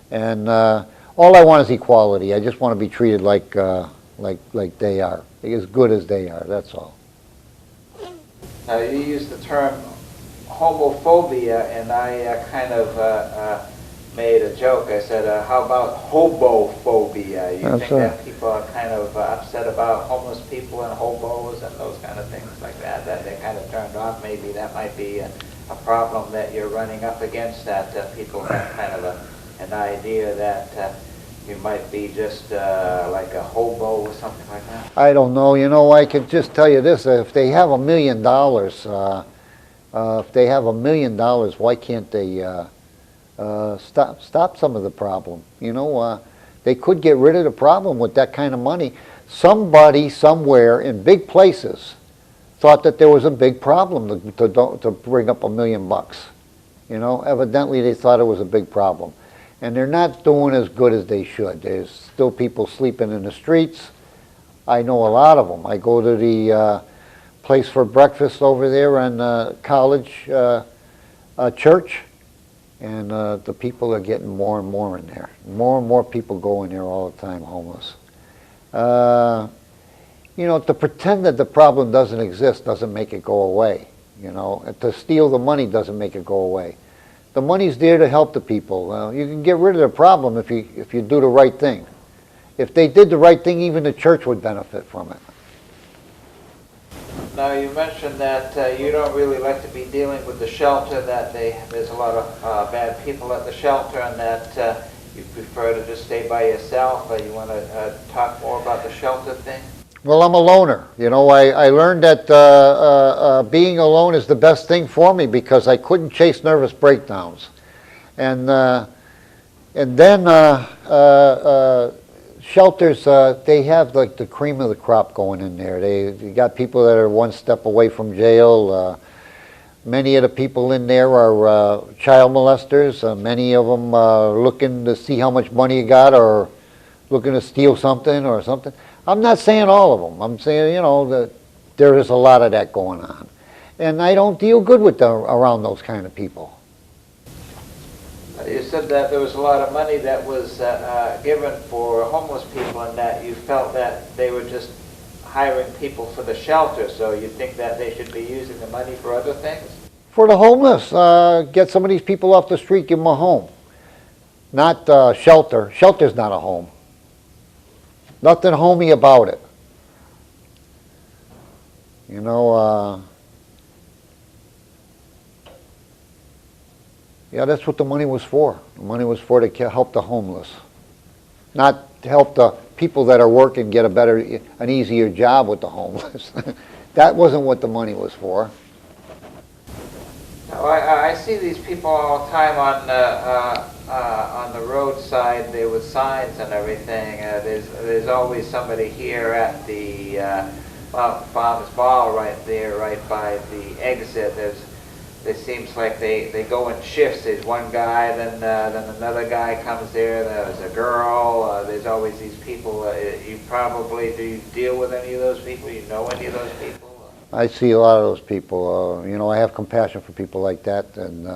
C: And all I want is equality. I just want to be treated like they are, as good as they are. That's all.
B: Now you use the term homophobia, and I kind of made a joke. I said, how about hobophobia? You think that people are kind of upset about homeless people and hobos and those kind of things like that, that they're kind of turned off? Maybe that might be a problem that you're running up against, that people have kind of an idea that you might be just like a hobo or something like that? I
C: don't know. I can just tell you this. If they have $1 million, why can't they stop some of the problem? They could get rid of the problem with that kind of money. Somebody somewhere in big places thought that there was a big problem to bring up $1 million. Evidently they thought it was a big problem. And they're not doing as good as they should. There's still people sleeping in the streets. I know a lot of them. I go to the place for breakfast over there on College Church, and the people are getting more and more in there. More and more people go in there all the time, homeless. To pretend that the problem doesn't exist doesn't make it go away. To steal the money doesn't make it go away. The money's there to help the people. You can get rid of the problem if you do the right thing. If they did the right thing, even the church would benefit from it.
B: Now, you mentioned that you don't really like to be dealing with the shelter, that there's a lot of bad people at the shelter, and that you prefer to just stay by yourself. You want to talk more about the shelter thing?
C: Well, I'm a loner. You know, I learned that being alone is the best thing for me because I couldn't chase nervous breakdowns. And then shelters, they have like the cream of the crop going in there. You got people that are one step away from jail. Many of the people in there are child molesters. Many of them looking to see how much money you got or looking to steal something or something. I'm not saying all of them. I'm saying, you know, that there is a lot of that going on. And I don't deal good with around those kind of people.
B: You said that there was a lot of money that was given for homeless people and that you felt that they were just hiring people for the shelter, so you think that they should be using the money for other things?
C: For the homeless, get some of these people off the street, give them a home. Not shelter. Shelter's not a home. Nothing homey about it. You know, yeah, that's what the money was for. The money was for to help the homeless. Not to help the people that are working get an easier job with the homeless. That wasn't what the money was for.
B: Now, I see these people all the time on the roadside there with signs and everything. There's always somebody here at the Farmers Ball right there, right by the exit. It seems like they go in shifts. There's one guy, then another guy comes there. There's a girl. There's always these people. Do you deal with any of those people? You know any of those people?
C: I see a lot of those people. You know, I have compassion for people like that, and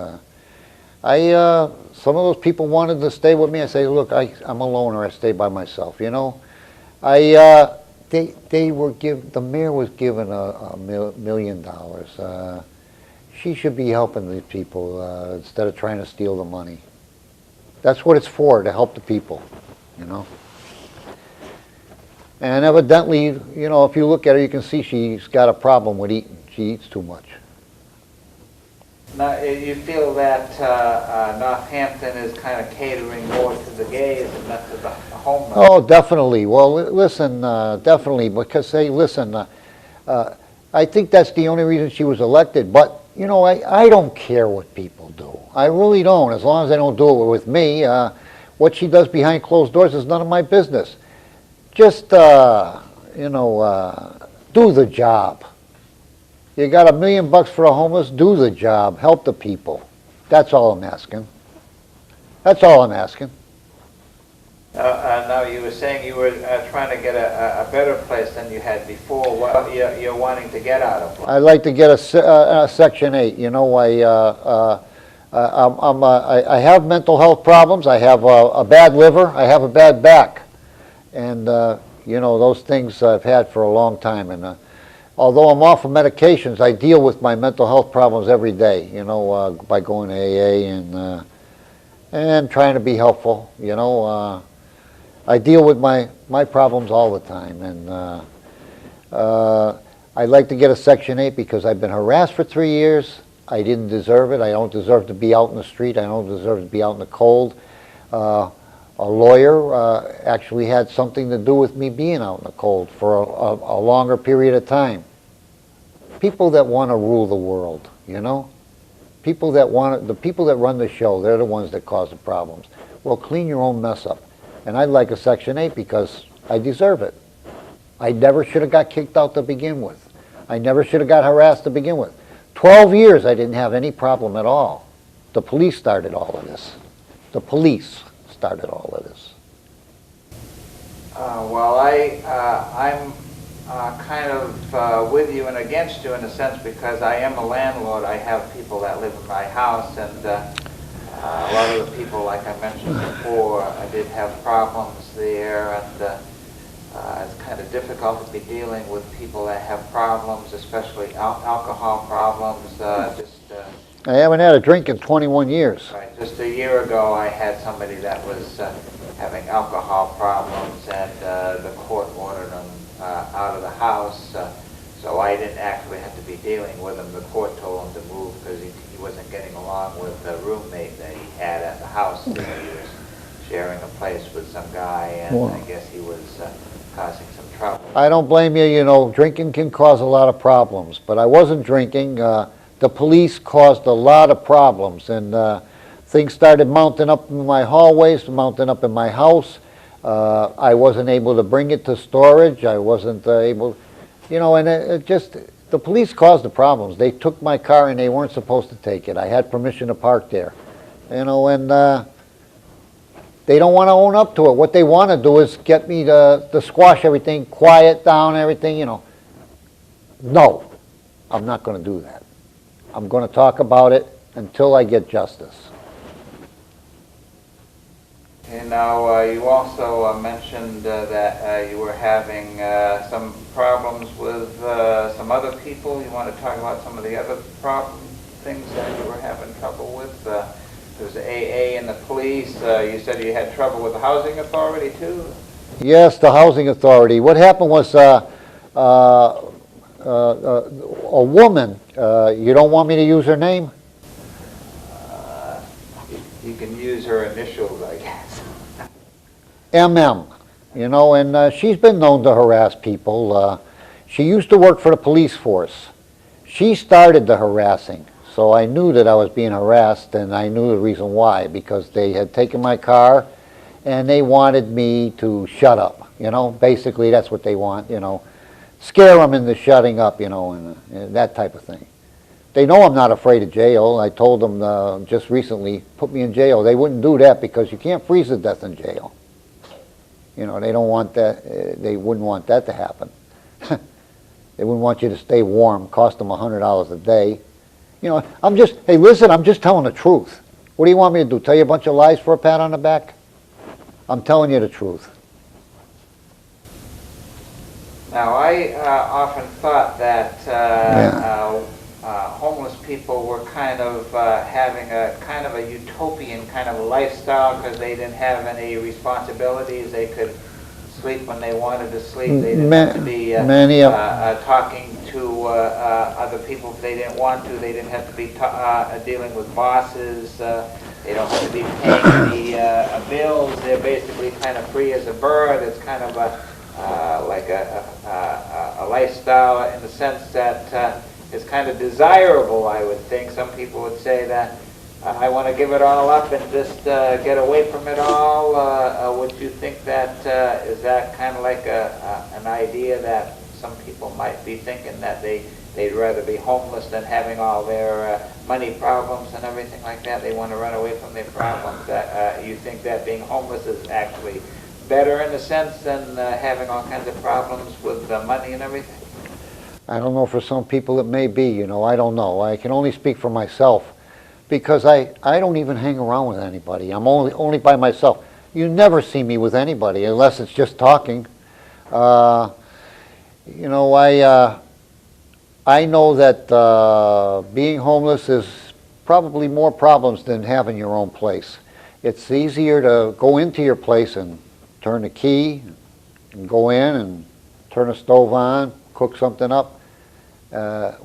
C: some of those people wanted to stay with me. I say, look, I'm a loner. I stay by myself. You know, the mayor was given $1 million. She should be helping these people instead of trying to steal the money. That's what it's for, to help the people. You know. And evidently, you know, if you look at her, you can see she's got a problem with eating. She eats too much.
B: Now, you feel that Northampton is kind of catering more to the gays and not to the homeless?
C: Oh, definitely. Well, listen, definitely, because, hey, listen, I think that's the only reason she was elected. But, you know, I don't care what people do. I really don't, as long as they don't do it with me. What she does behind closed doors is none of my business. Just, you know, do the job. You got $1 million for the homeless, do the job, help the people. That's all I'm asking. That's all I'm asking.
B: Now, you were saying you were trying to get a better place than you had before. What you're wanting to get out of?
C: I'd like to get a Section 8. You know, I have mental health problems. I have a bad liver. I have a bad back. And, you know, those things I've had for a long time. And although I'm off of medications, I deal with my mental health problems every day, you know, by going to AA and trying to be helpful. You know, I deal with my problems all the time. And I'd like to get a Section 8 because I've been harassed for 3 years. I didn't deserve it. I don't deserve to be out in the street. I don't deserve to be out in the cold. A lawyer actually had something to do with me being out in the cold for a longer period of time. People that want to rule the world, you know? The people that run the show, they're the ones that cause the problems. Well, clean your own mess up. And I'd like a Section 8 because I deserve it. I never should have got kicked out to begin with. I never should have got harassed to begin with. 12 years I didn't have any problem at all. The police started all of this. The police started all of this.
B: Well, I'm kind of with you and against you in a sense because I am a landlord. I have people that live in my house, and a lot of the people, like I mentioned before, I did have problems there, and it's kind of difficult to be dealing with people that have problems, especially alcohol problems.
C: I haven't had a drink in 21 years.
B: Right. Just a year ago, I had somebody that was having alcohol problems, and the court ordered him out of the house. So I didn't actually have to be dealing with him. The court told him to move because he wasn't getting along with the roommate that he had at the house. He was sharing a place with some guy, and I guess he was causing some trouble.
C: I don't blame you. You know, drinking can cause a lot of problems, but I wasn't drinking. The police caused a lot of problems, and things started mounting up in my hallways, mounting up in my house. I wasn't able to bring it to storage. I wasn't able, you know, and it just, the police caused the problems. They took my car and they weren't supposed to take it. I had permission to park there, you know, and they don't want to own up to it. What they want to do is get me to squash everything, quiet down everything, you know. No, I'm not going to do that. I'm going to talk about it until I get justice.
B: And now you also mentioned that you were having some problems with some other people. You want to talk about some of the other things that you were having trouble with? There's AA and the police. You said you had trouble with the housing authority too?
C: Yes, the housing authority. What happened was a woman, you don't want me to use her name?
B: You can use her initials, I guess.
C: MM, you know, and she's been known to harass people. She used to work for the police force. She started the harassing, so I knew that I was being harassed, and I knew the reason why, because they had taken my car and they wanted me to shut up, you know. Basically, that's what they want, you know. Scare them into shutting up, you know, and that type of thing. They know I'm not afraid of jail. I told them just recently, put me in jail. They wouldn't do that because you can't freeze to death in jail. You know, they don't want that, they wouldn't want that to happen. They wouldn't want you to stay warm, cost them $100 a day. You know, hey listen, I'm just telling the truth. What do you want me to do, tell you a bunch of lies for a pat on the back? I'm telling you the truth.
B: Now, I often thought that homeless people were kind of having a kind of a utopian kind of lifestyle because they didn't have any responsibilities. They could sleep when they wanted to sleep. They didn't have to be talking to other people if they didn't want to. They didn't have to be dealing with bosses. They don't have to be paying any bills. They're basically kind of free as a bird. It's kind of like a lifestyle in the sense that is kind of desirable, I would think. Some people would say that I want to give it all up and just get away from it all. Would you think that is that kind of like an idea that some people might be thinking that they'd rather be homeless than having all their money problems and everything like that? They want to run away from their problems. You think that being homeless is actually better in a sense than having all kinds of problems with money and everything?
C: I don't know, for some people it may be, you know, I don't know. I can only speak for myself because I don't even hang around with anybody. I'm only by myself. You never see me with anybody unless it's just talking. You know, I know that being homeless is probably more problems than having your own place. It's easier to go into your place and turn the key and go in and turn the stove on, cook something up.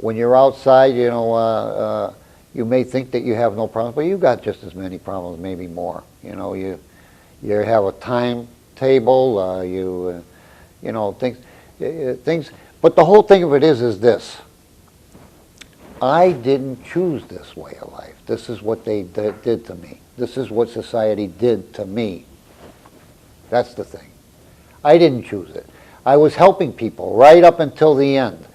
C: When you're outside, you know, you may think that you have no problems, but you've got just as many problems, maybe more. You know, you have a timetable, you know, things. But the whole thing of it is this. I didn't choose this way of life. This is what they did to me. This is what society did to me. That's the thing. I didn't choose it. I was helping people right up until the end.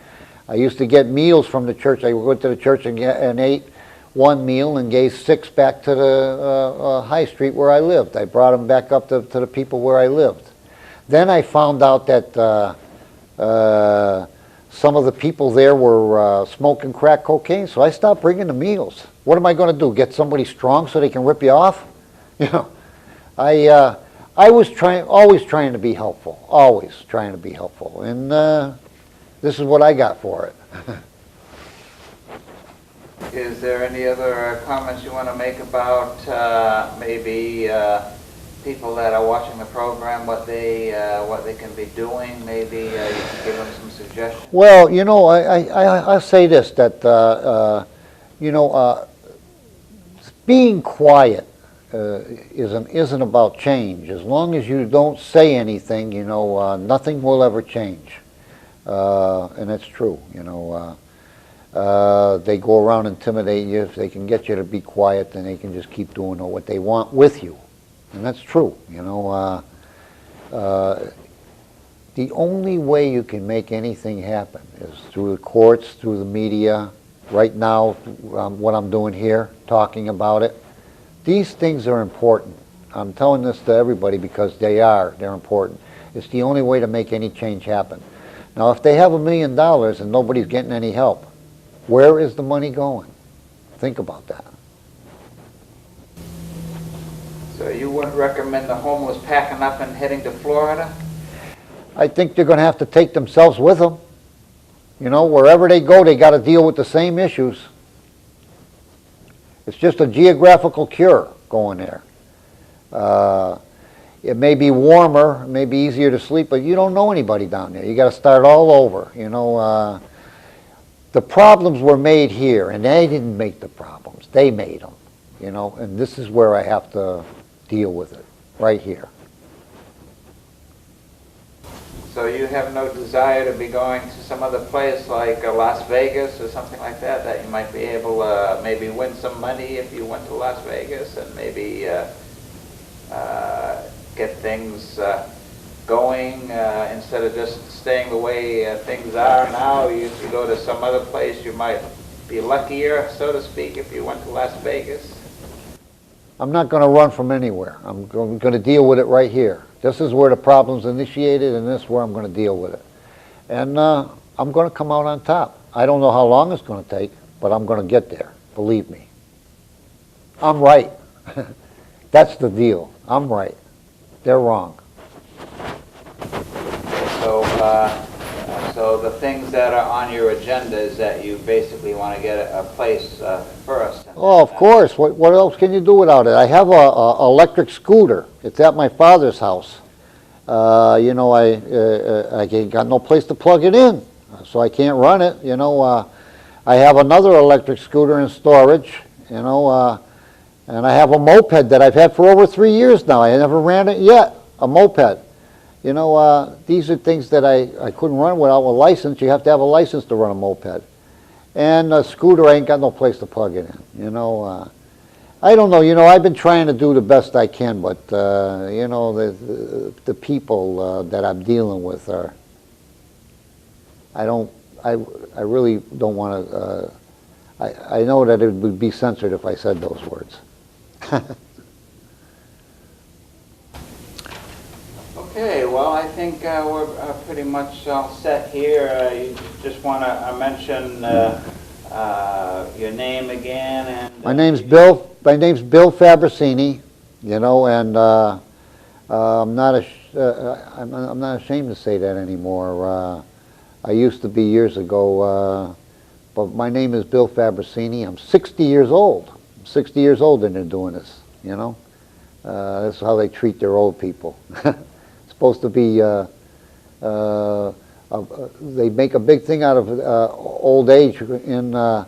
C: I used to get meals from the church. I would go to the church and ate one meal and gave 6 back to the high street where I lived. I brought them back up to the people where I lived. Then I found out that some of the people there were smoking crack cocaine, so I stopped bringing the meals. What am I going to do, get somebody strong so they can rip you off? You know, I was always trying to be helpful, always trying to be helpful, and this is what I got for it.
B: Is there any other comments you want to make about maybe people that are watching the program, what they can be doing? Maybe you can give them some suggestions.
C: Well, you know, I'll say this, that you know, being quiet isn't about change. As long as you don't say anything, nothing will ever change. And that's true, they go around intimidating you. If they can get you to be quiet, then they can just keep doing what they want with you. And that's true, The only way you can make anything happen is through the courts, through the media. Right now, what I'm doing here, talking about it. These things are important. I'm telling this to everybody because they're important. It's the only way to make any change happen. Now, if they have $1 million and nobody's getting any help, where is the money going? Think about that.
B: So you wouldn't recommend the homeless packing up and heading to Florida?
C: I think they're going to have to take themselves with them. Wherever they go, they got to deal with the same issues. It's just a geographical cure going there. It may be warmer, it may be easier to sleep, but you don't know anybody down there. You got to start all over. The problems were made here, and they didn't make the problems. They made them. And this is where I have to deal with it, right here.
B: So you have no desire to be going to some other place like Las Vegas or something like that you might be able to maybe win some money if you went to Las Vegas and maybe get things going instead of just staying the way things are now. If you go to some other place, you might be luckier, so to speak, if you went to Las Vegas.
C: I'm not going to run from anywhere. I'm going to deal with it right here. This is where the problem's initiated, and this is where I'm going to deal with it. And I'm going to come out on top. I don't know how long it's going to take, but I'm going to get there. Believe me. I'm right. That's the deal. I'm right. They're wrong.
B: So the things that are on your agenda is that you basically want to get a place first.
C: Oh, of course. What else can you do without it? I have a electric scooter. It's at my father's house. I got no place to plug it in, so I can't run it. I have another electric scooter in storage. And I have a moped that I've had for over 3 years now. I never ran it yet. A moped. These are things that I couldn't run without a license. You have to have a license to run a moped. And a scooter, I ain't got no place to plug it in. I don't know. I've been trying to do the best I can, but the people that I'm dealing with are. I really don't want to. I know that it would be censored if I said those words.
B: Okay, well, I think we're pretty much all set here. You just want to mention your name again and.
C: My name's Bill Fabricini, and I'm not ashamed to say that anymore. I used to be years ago, but my name is Bill Fabricini. I'm 60 years old. I'm 60 years old and they're doing this. That's how they treat their old people. Supposed to be, they make a big thing out of old age in the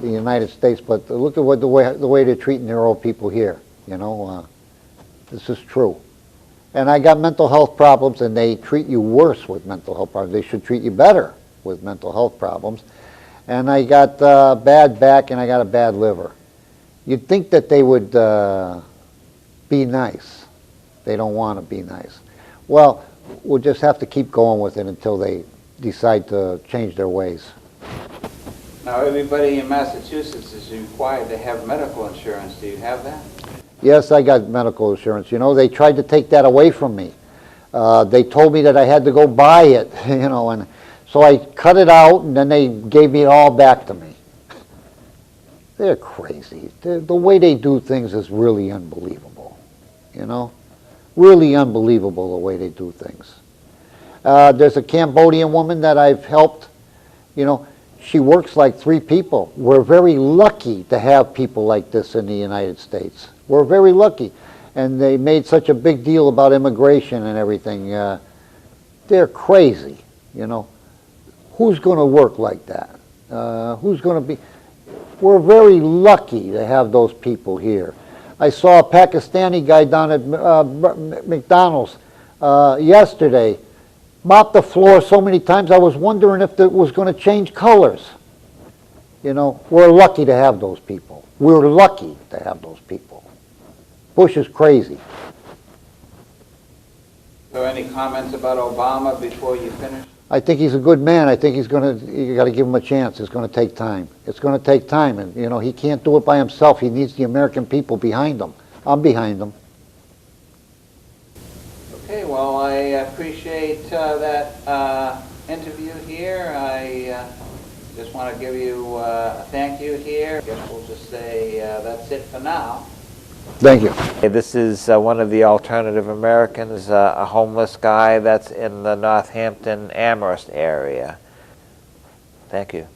C: United States, but look at the way they're treating their old people here. This is true. And I got mental health problems, and they treat you worse with mental health problems. They should treat you better with mental health problems. And I got bad back, and I got a bad liver. You'd think that they would be nice. They don't want to be nice. Well, we'll just have to keep going with it until they decide to change their ways.
B: Now, everybody in Massachusetts is required to have medical insurance. Do you have that?
C: Yes, I got medical insurance. They tried to take that away from me. They told me that I had to go buy it, and so I cut it out, and then they gave me it all back to me. They're crazy. The way they do things is really unbelievable, Really unbelievable the way they do things. There's a Cambodian woman that I've helped. She works like 3 people. We're very lucky to have people like this in the United States. We're very lucky. And they made such a big deal about immigration and everything. They're crazy, Who's going to work like that? Who's going to be... We're very lucky to have those people here. I saw a Pakistani guy down at McDonald's yesterday, mopped the floor so many times I was wondering if it was going to change colors. You know, we're lucky to have those people. We're lucky to have those people. Bush is crazy.
B: So any comments about Obama before you finish?
C: I think he's a good man. I think you got to give him a chance. It's going to take time. It's going to take time, and you know, he can't do it by himself. He needs the American people behind him. I'm behind him.
B: Okay, well, I appreciate that interview here. I just want to give you a thank you here. I guess we'll just say that's it for now.
C: Thank you.
B: This is one of the alternative Americans, a homeless guy that's in the Northampton, Amherst area. Thank you.